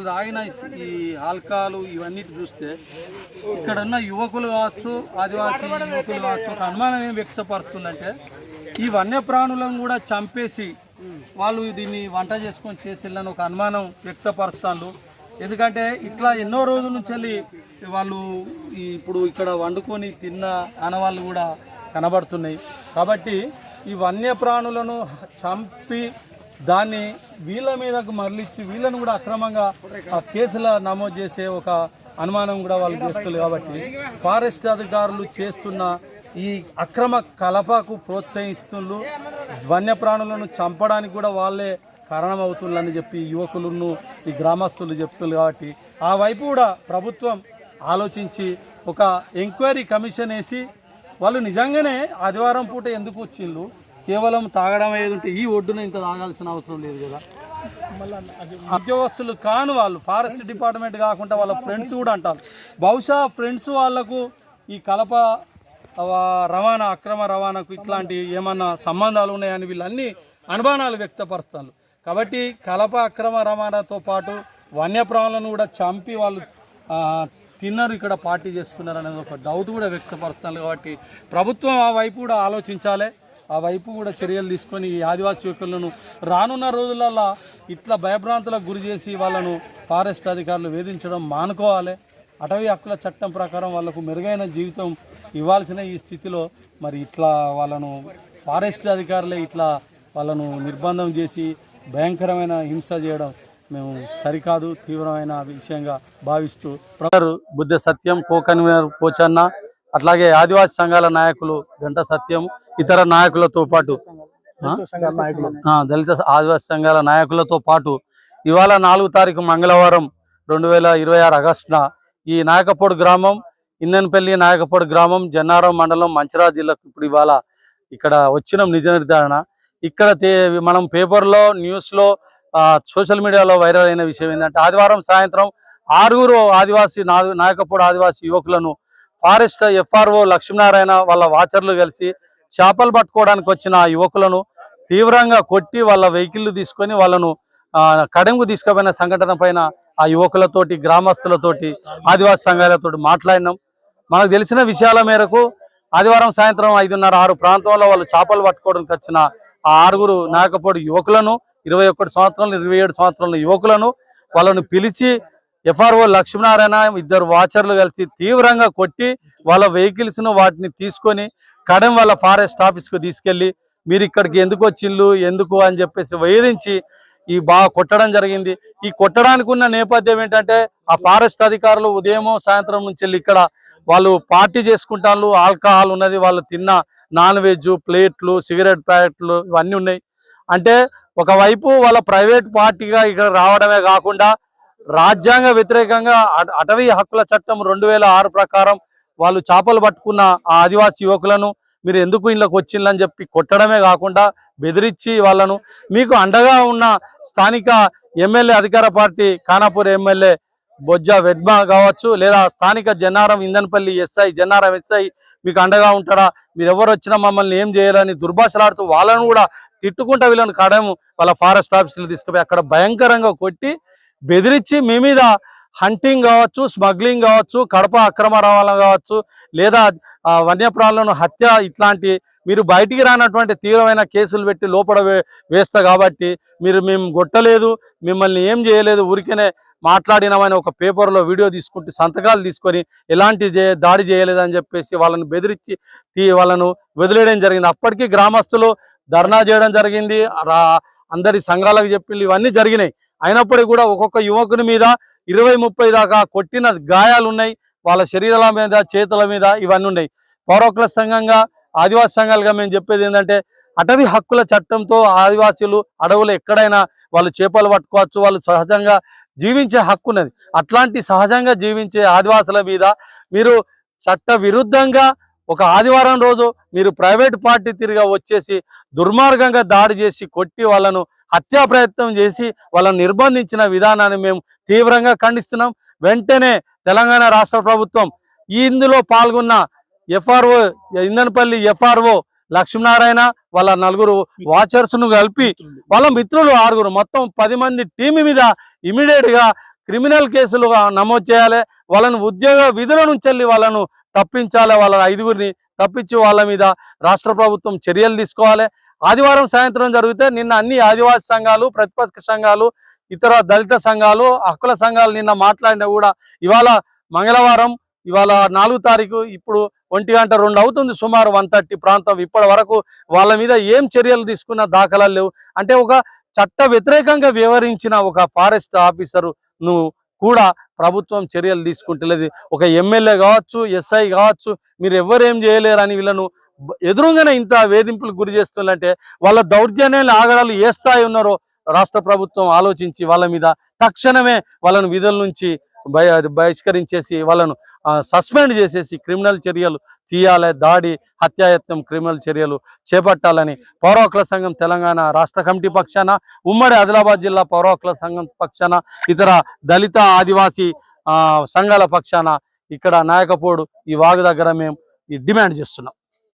తాగిన ఈ ఆల్కహాలు ఇవన్నీ చూస్తే ఇక్కడ ఉన్న యువకులు కావచ్చు, ఆదివాసీ యువకులు కావచ్చు, ఒక అనుమానం ఏం వ్యక్తపరుస్తుందంటే ఈ వన్యప్రాణులను కూడా చంపేసి వాళ్ళు దీన్ని వంట చేసుకొని చేసేళ్ళని ఒక అనుమానం వ్యక్తపరుస్తాను. ఎందుకంటే ఇట్లా ఎన్నో రోజుల నుంచి వెళ్ళి వాళ్ళు ఇప్పుడు ఇక్కడ వండుకొని తిన్న ఆనవాళ్ళు కూడా కనబడుతున్నాయి. కాబట్టి ఈ వన్యప్రాణులను చంపి దాన్ని వీళ్ళ మీదకు మరలిచ్చి వీళ్ళను కూడా అక్రమంగా కేసుల నమోదు చేసే ఒక అనుమానం కూడా వాళ్ళు చేస్తున్నారు. కాబట్టి ఫారెస్ట్ అధికారులు చేస్తున్న ఈ అక్రమ కలపకు ప్రోత్సహిస్తున్నారు, వన్యప్రాణులను చంపడానికి కూడా వాళ్ళే కారణమవుతుందని చెప్పి యువకులను ఈ గ్రామస్తులు చెప్తున్నారు. కాబట్టి ఆ వైపు కూడా ప్రభుత్వం ఆలోచించి ఒక ఎంక్వైరీ కమిషన్ వేసి వాళ్ళు నిజంగానే ఆదివారం పూట ఎందుకు వచ్చిండ్రు, కేవలం తాగడం ఏది ఉంటే ఈ ఒడ్డున ఇంత తాగాల్సిన అవసరం లేదు కదా. ఉద్యోగస్తులు కాను వాళ్ళు ఫారెస్ట్ డిపార్ట్మెంట్ కాకుండా వాళ్ళ ఫ్రెండ్స్ కూడా అంటారు. బహుశా ఫ్రెండ్స్ వాళ్లకు ఈ కలప రవాణా, అక్రమ రవాణాకు ఇట్లాంటి ఏమన్నా సంబంధాలు ఉన్నాయని వీళ్ళన్నీ అనుమానాలు వ్యక్తపరుస్తారు. కాబట్టి కలప అక్రమ రవాణాతో పాటు వన్యప్రాణులను కూడా చంపి వాళ్ళు తిన్నారు, ఇక్కడ పార్టీ చేసుకున్నారు అనేది ఒక డౌట్ కూడా వ్యక్తపరుస్తున్నారు. కాబట్టి ప్రభుత్వం ఆ వైపు కూడా ఆలోచించాలి, ఆ వైపు కూడా చర్యలు తీసుకొని ఈ ఆదివాసీ యువకులను రానున్న రోజులలో ఇట్లా భయభ్రాంతులకు గురి చేసి వాళ్ళను ఫారెస్ట్ అధికారులు వేధించడం మానుకోవాలి. అటవీ హక్కుల చట్టం ప్రకారం వాళ్ళకు మెరుగైన జీవితం ఇవ్వాల్సిన ఈ స్థితిలో మరి ఇట్లా వాళ్ళను ఫారెస్ట్ అధికారులే ఇట్లా వాళ్ళను నిర్బంధం చేసి భయంకరమైన హింస చేయడం మేము సరికాదు, తీవ్రమైన విషయంగా భావిస్తూ బుద్ధ సత్యం, కో-కన్వీనర్ పోచన్న, అట్లాగే ఆదివాసీ సంఘాల నాయకులు గంట సత్యం, ఇతర నాయకులతో పాటు దళిత ఆదివాసీ సంఘాల నాయకులతో పాటు ఇవాళ 4వ తారీఖు మంగళవారం 2026 ఆగస్టున ఈ నాయకపొడి గ్రామం, ఇందన్పల్లి నాయకపొడి గ్రామం, జన్నారం మండలం, మంచిర్యాల జిల్లాకు ఇప్పుడు ఇవాళ ఇక్కడ వచ్చినాం. నిజ నిర్ధారణ ఇక్కడ మనం పేపర్లో, న్యూస్లో, సోషల్ మీడియాలో వైరల్ అయిన విషయం ఏంటంటే ఆదివారం సాయంత్రం 6 ఆదివాసీ నాయకపొడి ఆదివాసీ యువకులను ఫారెస్ట్ FRO లక్ష్మీనారాయణ వాళ్ళ వాచర్లు కలిసి చేపలు పట్టుకోవడానికి వచ్చిన ఆ యువకులను తీవ్రంగా కొట్టి వాళ్ళ వెహికల్ తీసుకొని వాళ్ళను కడెంకు తీసుకుపోయిన సంఘటన పైన ఆ యువకులతోటి, గ్రామస్తులతోటి, ఆదివాసీ సంఘాలతోటి మాట్లాడినాం. మనకు తెలిసిన విషయాల మేరకు ఆదివారం సాయంత్రం 5:30, 6 ప్రాంతంలో వాళ్ళు చేపలు పట్టుకోవడానికి వచ్చిన ఆ 6 నాయకపొడి యువకులను, 21 సంవత్సరాలు 27 సంవత్సరాల యువకులను వాళ్ళను పిలిచి FRO లక్ష్మీనారాయణ 2 వాచర్లు కలిసి తీవ్రంగా కొట్టి వాళ్ళ వెహికల్స్ను వాటిని తీసుకొని కడెం వాళ్ళ ఫారెస్ట్ ఆఫీస్కు తీసుకెళ్ళి మీరు ఇక్కడికి ఎందుకు వచ్చిళ్ళు, ఎందుకు అని చెప్పేసి వేధించి బాగా కొట్టడం జరిగింది. ఈ కొట్టడానికి ఉన్న నేపథ్యం ఏంటంటే ఆ ఫారెస్ట్ అధికారులు ఉదయం సాయంత్రం నుంచి వెళ్ళి ఇక్కడ వాళ్ళు పార్టీ చేసుకుంటారు, ఆల్కహాల్ ఉన్నది, వాళ్ళు తిన్న నాన్ వెజ్ ప్లేట్లు, సిగరెట్ ప్యాకెట్లు ఇవన్నీ ఉన్నాయి. అంటే ఒకవైపు వాళ్ళ ప్రైవేట్ పార్టీగా ఇక్కడ రావడమే కాకుండా రాజ్యాంగ వ్యతిరేకంగా అటవీ హక్కుల చట్టం 2006 ప్రకారం వాళ్ళు చేపలు పట్టుకున్న ఆ ఆదివాసీ యువకులను మీరు ఎందుకు ఇళ్ళకి వచ్చిందని చెప్పి కొట్టడమే కాకుండా బెదిరించి వాళ్ళను మీకు అండగా ఉన్న స్థానిక ఎమ్మెల్యే, అధికార పార్టీ ఖానాపూర్ ఎమ్మెల్యే బొజ్జ వెడ్మా కావచ్చు, లేదా స్థానిక జన్నారం ఇందన్పల్లి జన్నారం ఎస్ఐ మీకు అండగా ఉంటాడా, మీరు ఎవరు వచ్చినా మమ్మల్ని ఏం చేయాలని దుర్భాషలాడుతూ వాళ్ళను కూడా తిట్టుకుంటా వీళ్ళని కడము వాళ్ళ ఫారెస్ట్ ఆఫీసులు తీసుకుపోయి అక్కడ భయంకరంగా కొట్టి బెదిరించి మీ మీద హంటింగ్ కావచ్చు, స్మగ్లింగ్ కావచ్చు, కడప అక్రమ రవాణా కావచ్చు, లేదా వన్యప్రాణులను హత్య, ఇట్లాంటి మీరు బయటికి రానటువంటి తీవ్రమైన కేసులు పెట్టి లోపల వేస్తా. కాబట్టి మేము కొట్టలేదు, మిమ్మల్ని ఏం చేయలేదు, ఊరికేనే మాట్లాడినామని ఒక పేపర్లో వీడియో తీసుకుంటూ సంతకాలు తీసుకొని ఎలాంటి దాడి చేయలేదని చెప్పేసి వాళ్ళని బెదిరించి వాళ్ళను వదిలేయడం జరిగింది. అప్పటికీ గ్రామస్తులు ధర్నా చేయడం జరిగింది, అందరి సంఘాలకు చెప్పి ఇవన్నీ జరిగినాయి. అయినప్పటికీ కూడా ఒక్కొక్క యువకుని మీద 20-30 దాకా కొట్టిన గాయాలు ఉన్నాయి, వాళ్ళ శరీరాల మీద, చేతుల మీద ఇవన్నీ ఉన్నాయి. పౌరకుల సంఘంగా, ఆదివాసీ సంఘాలుగా మేము చెప్పేది ఏంటంటే అటవీ హక్కుల చట్టంతో ఆదివాసీలు అడవులు ఎక్కడైనా వాళ్ళు చేపలు పట్టుకోవచ్చు, వాళ్ళు సహజంగా జీవించే హక్కు ఉన్నది. అట్లాంటి సహజంగా జీవించే ఆదివాసుల మీద మీరు చట్ట విరుద్ధంగా ఒక ఆదివారం రోజు మీరు ప్రైవేట్ పార్టీ తిరిగా వచ్చేసి దుర్మార్గంగా దాడి చేసి కొట్టి వాళ్ళను హత్యా ప్రయత్నం చేసి వాళ్ళను నిర్బంధించిన విధానాన్ని మేము తీవ్రంగా ఖండిస్తున్నాం. వెంటనే తెలంగాణ రాష్ట్ర ప్రభుత్వం ఇందులో పాల్గొన్న ఎఫ్ఆర్ఓ ఇందనపల్లి ఎఫ్ఆర్ఓ లక్ష్మీనారాయణ వాళ్ళ నలుగురు వాచర్స్ ను కలిపి వాళ్ళ మిత్రులు 6 మొత్తం 10 మంది టీం మీద ఇమీడియట్ గా క్రిమినల్ కేసులు నమోదు చేయాలి. వాళ్ళను ఉద్యోగ విధుల నుంచి వాళ్ళను తప్పించాలి. వాళ్ళ 5గురిని తప్పించి వాళ్ళ మీద రాష్ట్ర ప్రభుత్వం చర్యలు తీసుకోవాలి. ఆదివారం సాయంత్రం జరిగితే నిన్న అన్ని ఆదివాసీ సంఘాలు, ప్రతిపక్ష సంఘాలు, ఇతర దళిత సంఘాలు, హక్కుల సంఘాలు నిన్న మాట్లాడినా కూడా ఇవాళ మంగళవారం, ఇవాళ 4వ తారీఖు, ఇప్పుడు 1:02 అవుతుంది సుమారు 1:30 ప్రాంతం. ఇప్పటి వరకు వాళ్ళ మీద ఏం చర్యలు తీసుకున్న దాఖలాలు లేవు. అంటే ఒక చట్ట వ్యతిరేకంగా వ్యవహరించిన ఒక ఫారెస్ట్ ఆఫీసరు నువ్వు కూడా ప్రభుత్వం చర్యలు తీసుకుంటలేదు. ఒక ఎమ్మెల్యే కావచ్చు, ఎస్ఐ కావచ్చు, మీరు ఎవరేం చేయలేరని వీళ్ళను ఎదురుగానే ఇంత వేధింపులకు గురి చేస్తుందంటే వాళ్ళ దౌర్జన్యాలు ఆగడాలు ఏ స్థాయి ఉన్నారో రాష్ట్ర ప్రభుత్వం ఆలోచించి వాళ్ళ మీద తక్షణమే వాళ్ళను విధుల నుంచి బహిష్కరించేసి వాళ్ళను సస్పెండ్ చేసేసి క్రిమినల్ చర్యలు తీయాలి. దాడి, హత్యాయత్నం క్రిమినల్ చర్యలు చేపట్టాలని పౌర హక్కుల సంఘం తెలంగాణ రాష్ట్ర కమిటీ పక్షాన, ఉమ్మడి ఆదిలాబాద్ జిల్లా పౌర హక్కుల సంఘం పక్షాన, ఇతర దళిత ఆదివాసీ సంఘాల పక్షాన ఇక్కడ నాయకపోడు ఈ వాగు దగ్గర మేము డిమాండ్ చేస్తున్నాం.